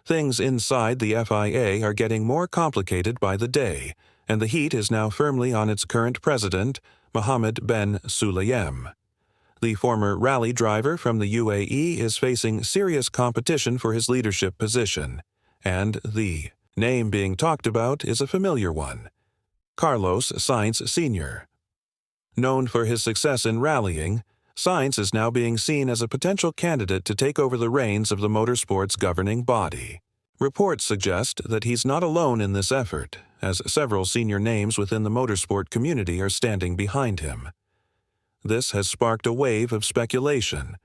Things inside the FIA are getting more complicated by the day, and the heat is now firmly on its current president, Mohammed bin Sulayem. The former rally driver from the UAE is facing serious competition for his leadership position, and the name being talked about is a familiar one: Carlos Sainz Sr. Known for his success in rallying, Sainz is now being seen as a potential candidate to take over the reins of the motorsport's governing body. Reports suggest that he's not alone in this effort, as several senior names within the motorsport community are standing behind him. This has sparked a wave of speculation.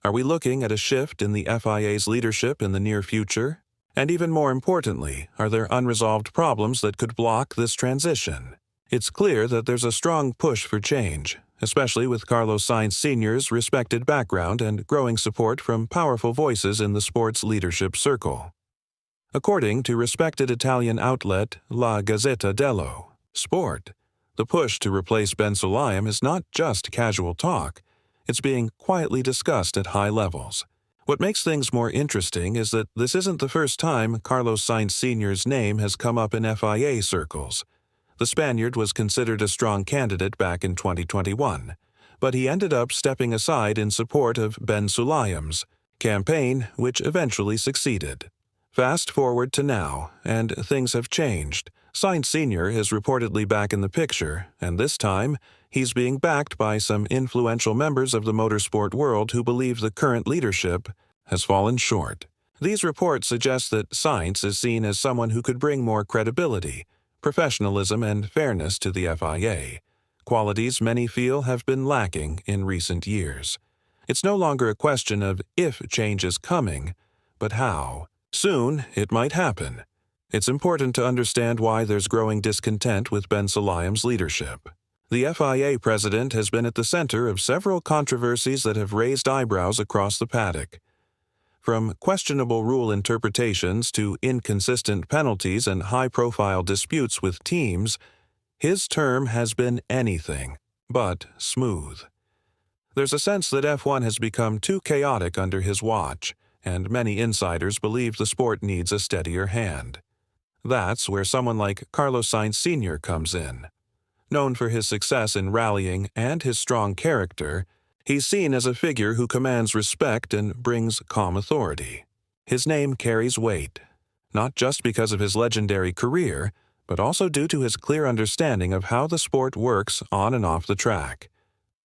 Are we looking at a shift in the FIA's leadership in the near future? And even more importantly, are there unresolved problems that could block this transition? It's clear that there's a strong push for change, especially with Carlos Sainz Sr.'s respected background and growing support from powerful voices in the sport's leadership circle. According to respected Italian outlet La Gazzetta dello Sport, the push to replace Ben Sulayem is not just casual talk, it's being quietly discussed at high levels. What makes things more interesting is that this isn't the first time Carlos Sainz Sr.'s name has come up in FIA circles. The Spaniard was considered a strong candidate back in 2021, but he ended up stepping aside in support of Ben Sulayem's campaign, which eventually succeeded. Fast forward to now, and things have changed. Sainz Sr. is reportedly back in the picture, and this time, he's being backed by some influential members of the motorsport world who believe the current leadership has fallen short. These reports suggest that Sainz is seen as someone who could bring more credibility, professionalism, and fairness to the FIA, qualities many feel have been lacking in recent years. It's no longer a question of if change is coming, but how. Soon, it might happen. It's important to understand why there's growing discontent with Ben Sulayem's leadership. The FIA president has been at the center of several controversies that have raised eyebrows across the paddock. From questionable rule interpretations to inconsistent penalties and high-profile disputes with teams, his term has been anything but smooth. There's a sense that F1 has become too chaotic under his watch, and many insiders believe the sport needs a steadier hand. That's where someone like Carlos Sainz Sr. comes in. Known for his success in rallying and his strong character, he's seen as a figure who commands respect and brings calm authority. His name carries weight, not just because of his legendary career, but also due to his clear understanding of how the sport works on and off the track.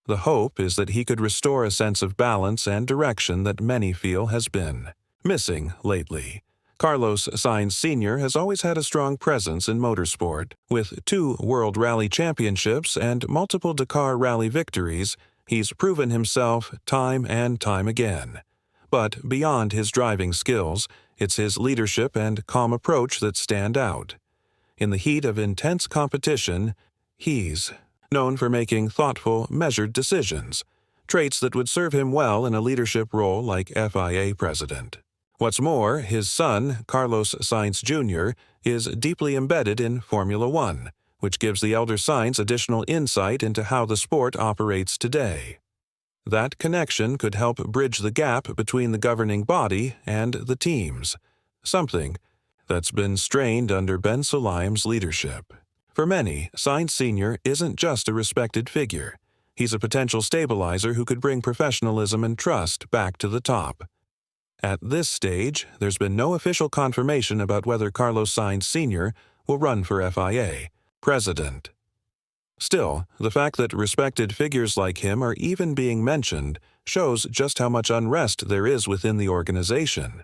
The hope is that he could restore a sense of balance and direction that many feel has been missing lately. Carlos Sainz Sr. has always had a strong presence in motorsport. With 2 World Rally Championships and multiple Dakar Rally victories, he's proven himself time and time again. But beyond his driving skills, it's his leadership and calm approach that stand out. In the heat of intense competition, he's known for making thoughtful, measured decisions, traits that would serve him well in a leadership role like FIA president. What's more, his son, Carlos Sainz Jr., is deeply embedded in Formula One, which gives the elder Sainz additional insight into how the sport operates today. That connection could help bridge the gap between the governing body and the teams, something that's been strained under Ben Sulayem's leadership. For many, Sainz Sr. isn't just a respected figure. He's a potential stabilizer who could bring professionalism and trust back to the top. At this stage, there's been no official confirmation about whether Carlos Sainz Sr. will run for FIA president. Still, the fact that respected figures like him are even being mentioned shows just how much unrest there is within the organization.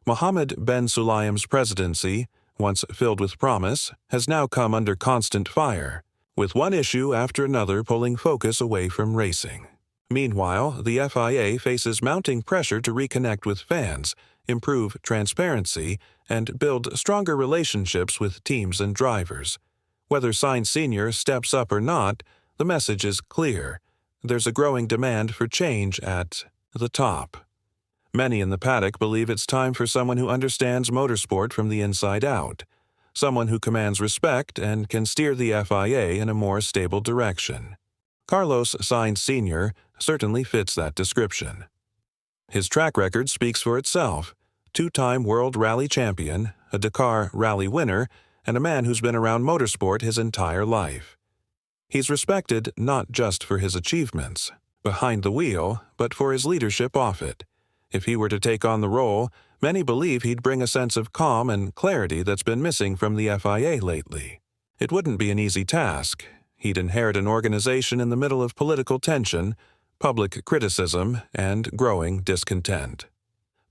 Mohammed bin Sulayem's presidency, once filled with promise, has now come under constant fire, with one issue after another pulling focus away from racing. Meanwhile, the FIA faces mounting pressure to reconnect with fans, improve transparency, and build stronger relationships with teams and drivers. Whether Sainz Sr. steps up or not, the message is clear. There's a growing demand for change at the top. Many in the paddock believe it's time for someone who understands motorsport from the inside out, someone who commands respect and can steer the FIA in a more stable direction. Carlos Sainz Sr. certainly fits that description. His track record speaks for itself. two-time World Rally champion, a Dakar Rally winner, and a man who's been around motorsport his entire life. He's respected not just for his achievements behind the wheel, but for his leadership off it. If he were to take on the role, many believe he'd bring a sense of calm and clarity that's been missing from the FIA lately. It wouldn't be an easy task. He'd inherit an organization in the middle of political tension, public criticism, and growing discontent.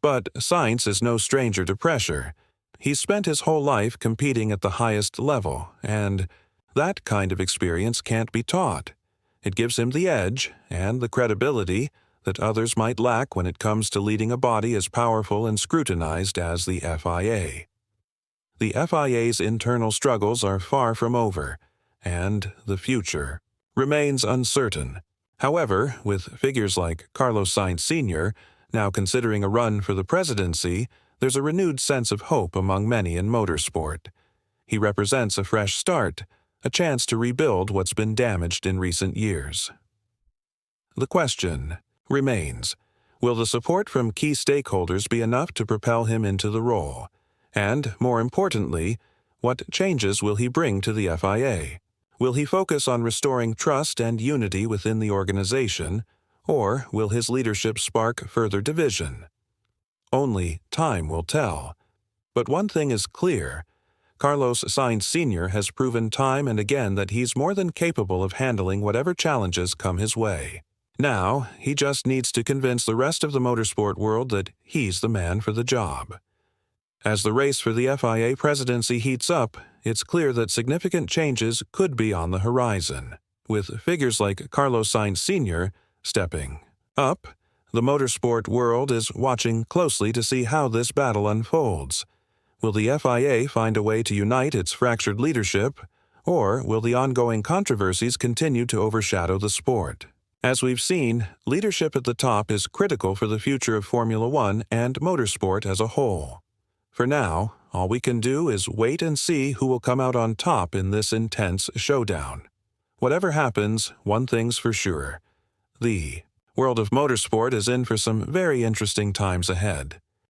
But Sainz is no stranger to pressure. He's spent his whole life competing at the highest level, and that kind of experience can't be taught. It gives him the edge and the credibility that others might lack when it comes to leading a body as powerful and scrutinized as the FIA. The FIA's internal struggles are far from over, and the future remains uncertain. However, with figures like Carlos Sainz Sr. now considering a run for the presidency, there's a renewed sense of hope among many in motorsport. He represents a fresh start, a chance to rebuild what's been damaged in recent years. The question remains, will the support from key stakeholders be enough to propel him into the role? And, more importantly, what changes will he bring to the FIA? Will he focus on restoring trust and unity within the organization, or will his leadership spark further division? Only time will tell. But one thing is clear. Carlos Sainz Sr. has proven time and again that he's more than capable of handling whatever challenges come his way. Now, he just needs to convince the rest of the motorsport world that he's the man for the job. As the race for the FIA presidency heats up, it's clear that significant changes could be on the horizon. With figures like Carlos Sainz Sr. stepping up, the motorsport world is watching closely to see how this battle unfolds. Will the FIA find a way to unite its fractured leadership, or will the ongoing controversies continue to overshadow the sport? As we've seen, leadership at the top is critical for the future of Formula One and motorsport as a whole. For now, all we can do is wait and see who will come out on top in this intense showdown. Whatever happens, one thing's for sure. The world of motorsport is in for some very interesting times ahead.